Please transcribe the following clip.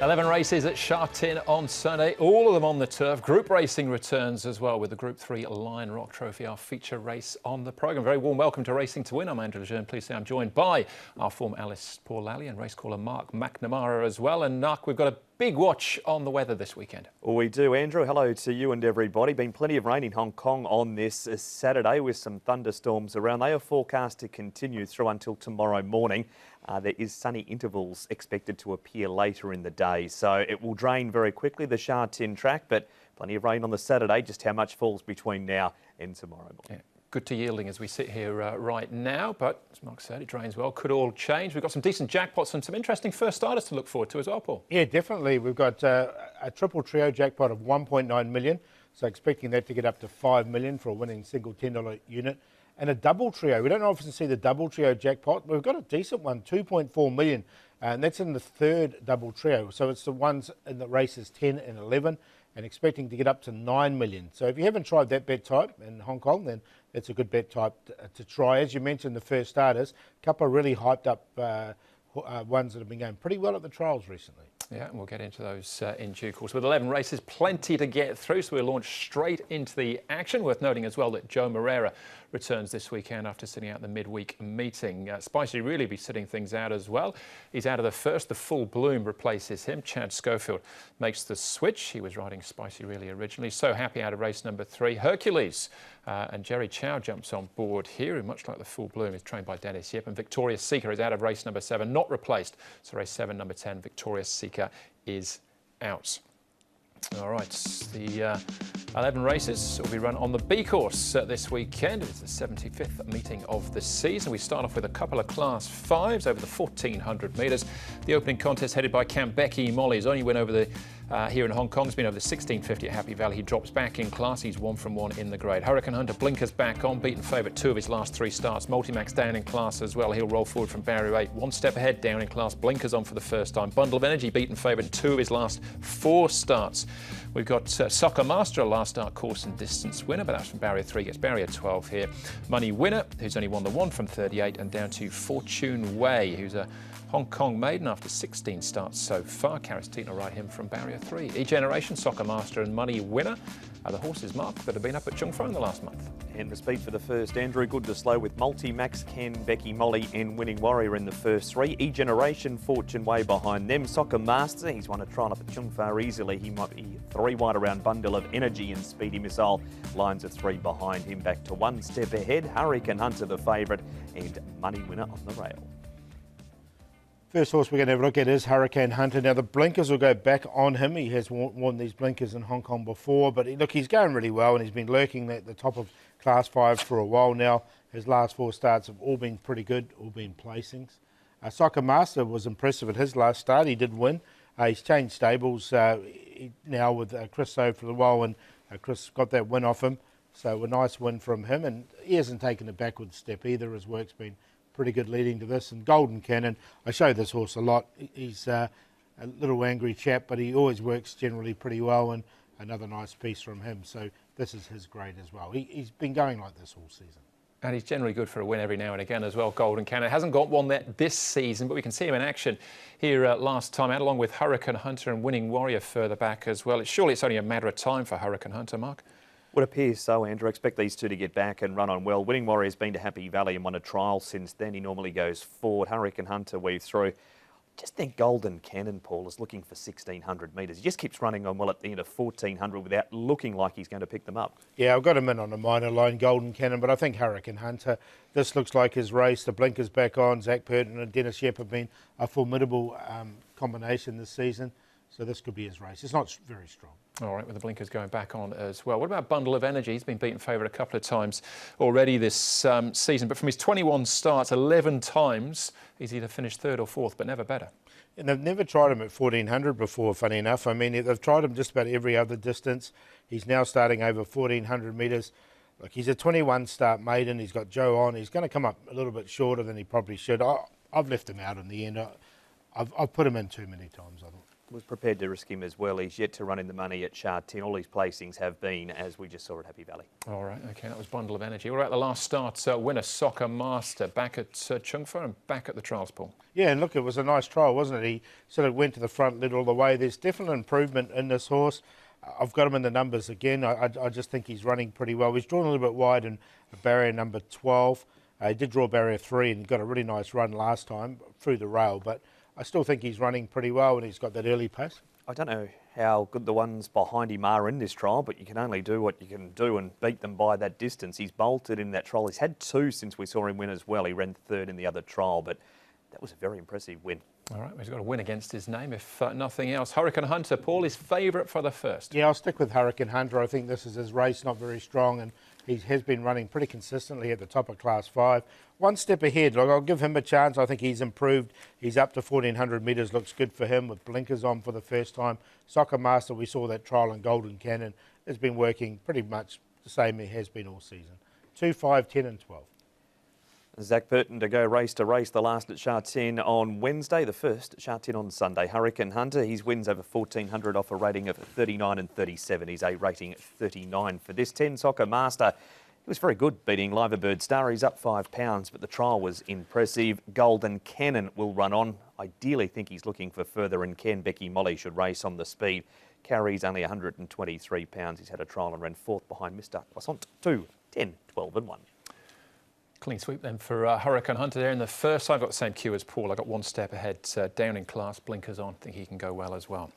11 races at Sha Tin on Sunday, all of them on the turf. Group racing returns as well with the Group 3 Lion Rock Trophy, our feature race on the programme. Very warm welcome to Racing to Win. I'm Andrew Lejeune. Please say I'm joined by our former Alice Paul Lally and race caller Mark McNamara as well. And Mark, we've got a big watch on the weather this weekend. Well, we do, Andrew. Hello to you and everybody. Been plenty of rain in Hong Kong on this Saturday with some thunderstorms around. They are forecast to continue through until tomorrow morning. There is sunny intervals expected to appear later in the day, so it will drain very quickly, the Sha Tin track, but plenty of rain on the Saturday. Just how much falls between now and tomorrow morning. Yeah. Good to yielding as we sit here right now, but as Mark said, it drains well. Could all change. We've got some decent jackpots and some interesting first starters to look forward to as well, Paul. Yeah, definitely. We've got a triple trio jackpot of 1.9 million, so expecting that to get up to 5 million for a winning single $10 unit. And a double trio. We don't often see the double trio jackpot, but we've got a decent one, 2.4 million, and that's in the third double trio. So it's the ones in the races 10 and 11, and expecting to get up to 9 million. So if you haven't tried that bet type in Hong Kong, then that's a good bet type to try. As you mentioned, the first starters, a couple of really hyped up ones that have been going pretty well at the trials recently. Yeah, and we'll get into those in due course. With 11 races, plenty to get through, so we'll launch straight into the action. Worth noting as well that Joe Moreira returns this weekend after sitting out the midweek meeting. Spicy really be sitting things out as well. He's out of the first. The Full Bloom replaces him. Chad Schofield makes the switch. He was riding Spicy really originally. So happy out of race number 3. Hercules and Jerry Chow jumps on board here, who much like the Full Bloom is trained by Dennis Yip. And Victorious Seeker is out of race number 7, not replaced. So race 7, number 10, Victorious Seeker is out. All right, the 11 races will be run on the B course this weekend. It's the 75th meeting of the season. We start off with a couple of Class 5s over the 1,400 metres. The opening contest headed by Becky Molly. His only win over the here in Hong Kong has been over the 1,650 at Happy Valley. He drops back in class. He's 1 from 1 in the grade. Hurricane Hunter blinkers back on, beaten favourite 2 of his last 3 starts. Multimax down in class as well. He'll roll forward from barrier 8. 1 step ahead down in class. Blinkers on for the first time. Bundle of Energy beaten favourite 2 of his last 4 starts. We've got Soccer Master, a last start course and distance winner, but that's from barrier 3, gets barrier 12 here. Money Winner, who's only won the 1 from 38, and down to Fortune Way, who's a Hong Kong maiden after 16 starts so far. Carastina will ride him from barrier 3. E-Generation, Soccer Master and Money Winner are the horses, Mark, that have been up at Chung Fo in the last month. And the speed for the first, Andrew, good to slow with Multimax, Becky Molly and Winning Warrior in the first 3. E-Generation, Fortune Way behind them. Soccer Master, he's won a trial up at Chung Fo easily. He might be 3 wide around Bundle of Energy, and Speedy Missile lines of 3 behind him. Back to 1 step ahead. Hurricane Hunter the favourite, and Money Winner on the rail. First horse we're going to have a look at is Hurricane Hunter. Now, the blinkers will go back on him. He has worn these blinkers in Hong Kong before, but look, he's going really well, and he's been lurking at the top of Class 5 for a while now. His last 4 starts have all been pretty good, all been placings. Soccer Master was impressive at his last start. He did win. He's changed stables now with Chris So for a while, and Chris got that win off him. So a nice win from him, and he hasn't taken a backward step either. His work's been pretty good leading to this. And Golden Cannon, I show this horse a lot. He's a little angry chap, but he always works generally pretty well, and another nice piece from him. So this is his grade as well. He's been going like this all season. And he's generally good for a win every now and again as well, Golden Cannon. Hasn't got one this season, but we can see him in action here last time out, along with Hurricane Hunter and Winning Warrior further back as well. Surely it's only a matter of time for Hurricane Hunter, Mark? Would appear so, Andrew. Expect these 2 to get back and run on well. Winning Warrior has been to Happy Valley and won a trial since then. He normally goes forward. Hurricane Hunter weave through. Just think Golden Cannon, Paul, is looking for 1,600 metres. He just keeps running on well at the end of 1,400 without looking like he's going to pick them up. Yeah, I've got him in on a minor line, Golden Cannon, but I think Hurricane Hunter, this looks like his race. The blinkers back on. Zach Purton and Dennis Yip have been a formidable combination this season. So this could be his race. It's not very strong. All right, with the blinkers going back on as well. What about Bundle of Energy? He's been beaten favourite a couple of times already this season, but from his 21 starts, 11 times, he's either finished 3rd or 4th, but never better. And they've never tried him at 1,400 before, funny enough. I mean, they've tried him just about every other distance. He's now starting over 1,400 metres. Look, he's a 21 start maiden. He's got Joe on. He's going to come up a little bit shorter than he probably should. I've left him out in the end. I've put him in too many times, I thought. was prepared to risk him as well. He's yet to run in the money at Sha Tin. All his placings have been, as we just saw at Happy Valley. All right, OK, that was Bundle of Energy. All right, the last start, winner Soccer Master, back at Chungfa and back at the trials pool. Yeah, and look, it was a nice trial, wasn't it? He sort of went to the front, led all the way. There's definitely improvement in this horse. I've got him in the numbers again. I just think he's running pretty well. He's drawn a little bit wide in barrier number 12. He did draw barrier 3 and got a really nice run last time through the rail, but I still think he's running pretty well and he's got that early pace. I don't know how good the ones behind him are in this trial, but you can only do what you can do and beat them by that distance. He's bolted in that trial. He's had 2 since we saw him win as well. He ran 3rd in the other trial, but that was a very impressive win. All right, he's got a win against his name, if nothing else. Hurricane Hunter, Paul, is favourite for the first. Yeah, I'll stick with Hurricane Hunter. I think this is his race, not very strong, and he has been running pretty consistently at the top of Class 5. One step ahead. Look, I'll give him a chance. I think he's improved. He's up to 1,400 metres. Looks good for him with blinkers on for the first time. Soccer Master, we saw that trial in Golden Cannon. Has been working pretty much the same it has been all season. 2, 5, 10 and 12. Zach Burton to go race to race, the last at Sha Tin on Wednesday, the first at Sha Tin on Sunday. Hurricane Hunter, his wins over 1,400 off a rating of 39 and 37. He's a rating at 39 for this. 10 Soccer Master, he was very good beating Liverbird Star. He's up £5, but the trial was impressive. Golden Cannon will run on. Ideally think he's looking for further, and Ken Becky Molly should race on the speed. Carries only £123. He's had a trial and ran 4th behind Mr. Croissant. 2, 10, 12 and 1. Clean sweep then for Hurricane Hunter there in the first. I've got the same queue as Paul. I got 1 step ahead, down in class, blinkers on. I think he can go well as well.